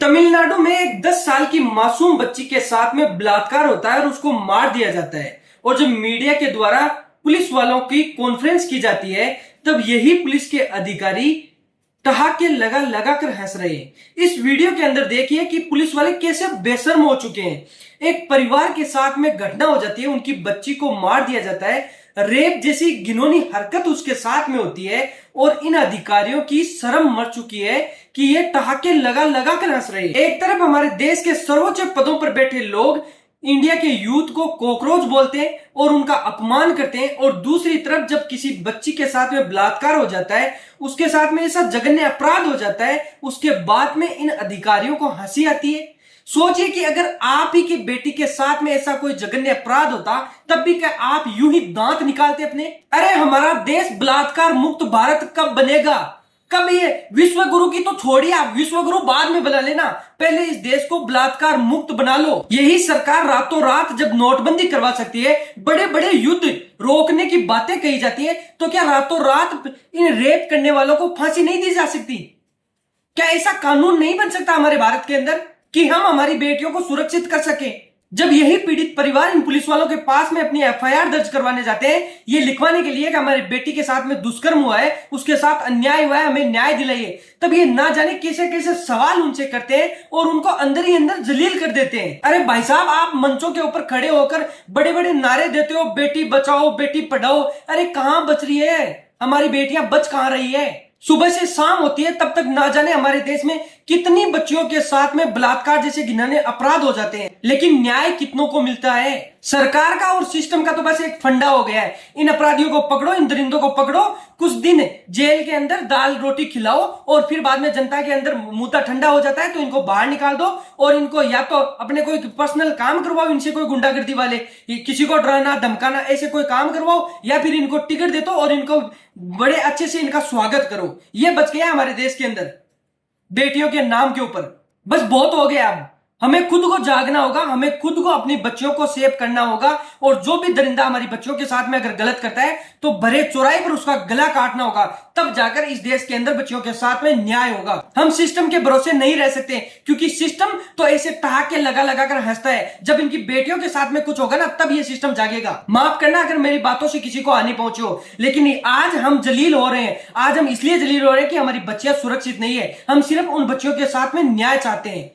तमिलनाडु में एक 10 साल की मासूम बच्ची के साथ में बलात्कार होता है और उसको मार दिया जाता है। और जब मीडिया के द्वारा पुलिस वालों की कॉन्फ्रेंस की जाती है, तब यही पुलिस के अधिकारी ठहाके लगा लगा कर हंस रहे हैं। इस वीडियो के अंदर देखिए कि पुलिस वाले कैसे बेशर्म हो चुके हैं। एक परिवार के साथ में घटना हो जाती है, उनकी बच्ची को मार दिया जाता है, रेप जैसी घिनौनी हरकत उसके साथ में होती है और इन अधिकारियों की शर्म मर चुकी है कि ये ठहाके लगा लगा कर हंस रहे हैं। एक तरफ हमारे देश के सर्वोच्च पदों पर बैठे लोग इंडिया के यूथ को कॉकरोच बोलते हैं और उनका अपमान करते हैं, और दूसरी तरफ जब किसी बच्ची के साथ में बलात्कार हो जाता है, उसके साथ में ऐसा जघन्य अपराध हो जाता है, उसके बाद में इन अधिकारियों को हंसी आती है। सोचिए कि अगर आप ही की बेटी के साथ में ऐसा कोई जघन्य अपराध होता, तब भी क्या आप यूं ही दांत निकालते अपने? अरे हमारा देश बलात्कार मुक्त भारत कब बनेगा? कब? ये विश्व गुरु की तो छोड़िए, आप विश्व गुरु बाद में बना लेना, पहले इस देश को बलात्कार मुक्त बना लो। यही सरकार रातों रात जब नोटबंदी करवा सकती है, बड़े बड़े युद्ध रोकने की बातें कही जाती है, तो क्या रातों रात इन रेप करने वालों को फांसी नहीं दी जा सकती? क्या ऐसा कानून नहीं बन सकता हमारे भारत के अंदर कि हम हमारी बेटियों को सुरक्षित कर सके? जब यही पीड़ित परिवार इन पुलिस वालों के पास में अपनी एफआईआर दर्ज करवाने जाते हैं, ये लिखवाने के लिए कि हमारी बेटी के साथ में दुष्कर्म हुआ है, उसके साथ अन्याय हुआ है, हमें न्याय दिलाइए, तब ये ना जाने कैसे कैसे सवाल उनसे करते हैं और उनको अंदर ही अंदर जलील कर देते हैं। अरे भाई साहब, आप मंचों के ऊपर खड़े होकर बड़े बड़े नारे देते हो, बेटी बचाओ बेटी पढ़ाओ। अरे कहां बच रही है हमारी बेटियां? बच कहां रही है? सुबह से शाम होती है तब तक ना जाने हमारे देश में कितनी बच्चियों के साथ में बलात्कार जैसे घिनौने अपराध हो जाते हैं, लेकिन न्याय कितनों को मिलता है? सरकार का और सिस्टम का तो बस एक फंडा हो गया है, इन अपराधियों को पकड़ो, इन दरिंदों को पकड़ो, कुछ दिन जेल के अंदर दाल रोटी खिलाओ और फिर बाद में जनता के अंदर मुंह ठंडा हो जाता है तो इनको बाहर निकाल दो और इनको या तो अपने कोई पर्सनल काम करवाओ, इनसे कोई गुंडागर्दी वाले, किसी को डराना धमकाना ऐसे कोई काम करवाओ, या फिर इनको टिकट दे दो और इनको बड़े अच्छे से इनका स्वागत करो। ये बच गया हमारे देश के अंदर बेटियों के नाम के ऊपर। बस बहुत हो गया, अब हमें खुद को जागना होगा, हमें खुद को अपनी बच्चियों को सेव करना होगा, और जो भी दरिंदा हमारी बच्चियों के साथ में अगर गलत करता है तो भरे चौराहे पर उसका गला काटना होगा, तब जाकर इस देश के अंदर बच्चियों के साथ में न्याय होगा। हम सिस्टम के भरोसे नहीं रह सकते, क्योंकि सिस्टम तो ऐसे ठहाके लगा लगा कर हंसता है। जब इनकी बेटियों के साथ में कुछ होगा ना, तब ये सिस्टम जागेगा। माफ करना अगर मेरी बातों से किसी को हानि पहुंची हो, लेकिन आज हम जलील हो रहे हैं। आज हम इसलिए जलील हो रहे हैं कि हमारी बच्चियां सुरक्षित नहीं है। हम सिर्फ उन बच्चियों के साथ में न्याय चाहते हैं।